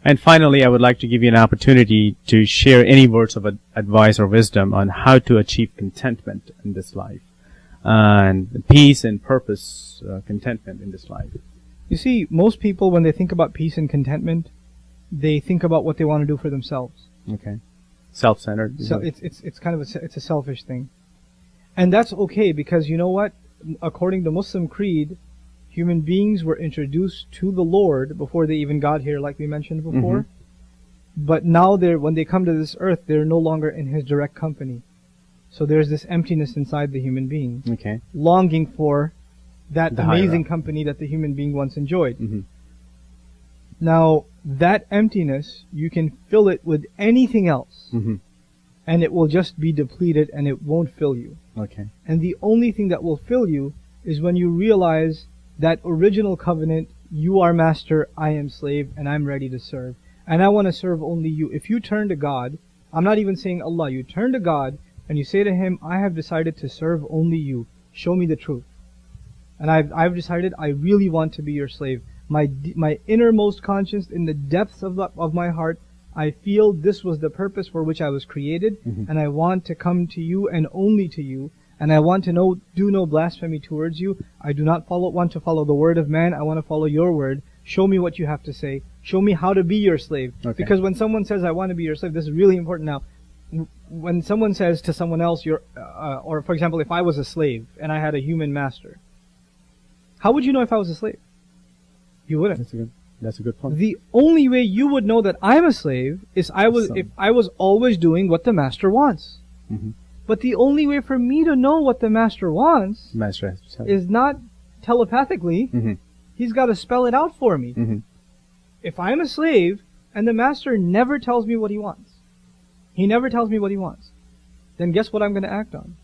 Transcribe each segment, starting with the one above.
And finally, I would like to give you an opportunity to share any words of advice or wisdom on how to achieve contentment in this life, and peace and purpose, contentment in this life. You see, most people, when they think about peace and contentment, they think about what they want to do for themselves. Okay, self-centered. So it's kind of it's a selfish thing, and that's okay, because you know what? According to Muslim creed, human beings were introduced to the Lord before they even got here, like we mentioned before. But now when they come to this earth, they're no longer in His direct company. So there's this emptiness inside the human being, longing for that amazing company that the human being once enjoyed. Now, that emptiness, you can fill it with anything else, and it will just be depleted, and it won't fill you. And the only thing that will fill you is when you realize that original covenant, you are master, I am slave, and I'm ready to serve. And I want to serve only you. If you turn to God, I'm not even saying Allah, you turn to God and you say to Him, I have decided to serve only you. Show me the truth. And I've decided I really want to be your slave. My innermost conscience, in the depths of my heart, I feel this was the purpose for which I was created, and I want to come to you and only to you. And I want to do no blasphemy towards you. I do not want to follow the word of man. I want to follow your word. Show me what you have to say. Show me how to be your slave. Because when someone says, I want to be your slave, this is really important now. When someone says to someone else, or for example, if I was a slave and I had a human master, how would you know if I was a slave? You wouldn't. That's a good point. The only way you would know that I'm a slave is if I was always doing what the master wants. But the only way for me to know what the master wants is not telepathically. He's got to spell it out for me. If I'm a slave and the master never tells me what he wants, he never tells me what he wants, then guess what I'm going to act on?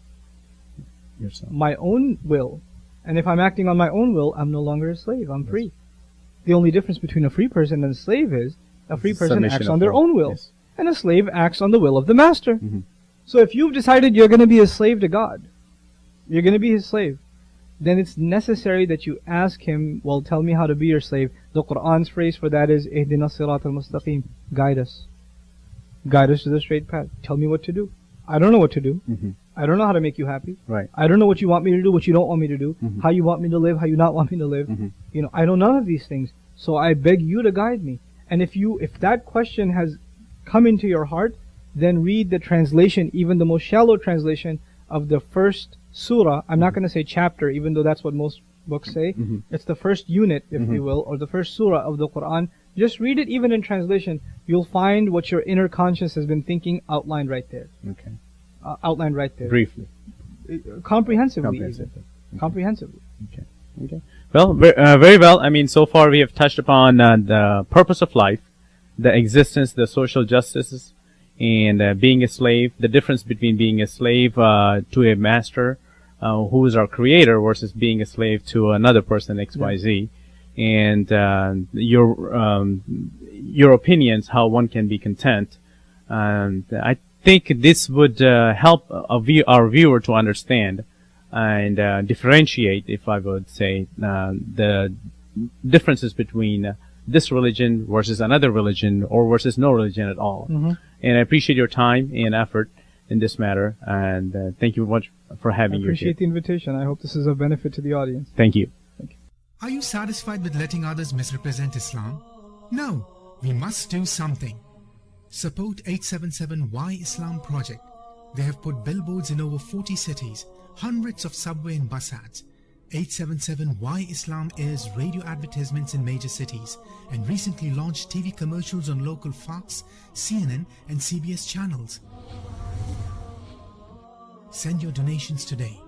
Yourself. My own will. And if I'm acting on my own will, I'm no longer a slave. I'm free. The only difference between a free person and a slave is a free person acts on their own will, and a slave acts on the will of the master. So if you've decided you're going to be a slave to God, you're going to be His slave, then it's necessary that you ask Him, well, tell me how to be your slave. The Qur'an's phrase for that is, Ihdina sirat al-mustaqim. Guide us. Guide us to the straight path. Tell me what to do. I don't know what to do. I don't know how to make you happy. I don't know what you want me to do, what you don't want me to do, how you want me to live, how you not want me to live. I know none of these things. So I beg you to guide me. And if that question has come into your heart, then read the translation, even the most shallow translation of the first surah. I'm not going to say chapter, even though that's what most books say. It's the first unit, if you will, or the first surah of the Qur'an. Just read it even in translation. You'll find what your inner conscience has been thinking outlined right there. Outlined right there. Briefly. Comprehensively. Okay. Well, very well. I mean, so far we have touched upon the purpose of life, the existence, the social justices, and being a slave, the difference between being a slave to a master who is our creator versus being a slave to another person, XYZ, and your opinions, how one can be content. And I think this would help our viewer to understand and differentiate, if I would say, the differences between this religion versus another religion, or versus no religion at all. And I appreciate your time and effort in this matter, and thank you much for having you here. I appreciate the invitation. I hope this is of benefit to the audience. Thank you. Are you satisfied with letting others misrepresent Islam? No, we must do something. Support 877 Why Islam project. They have put billboards in over 40 cities, hundreds of subway and bus ads. 877 Why Islam airs radio advertisements in major cities and recently launched TV commercials on local Fox, CNN and CBS channels. Send your donations today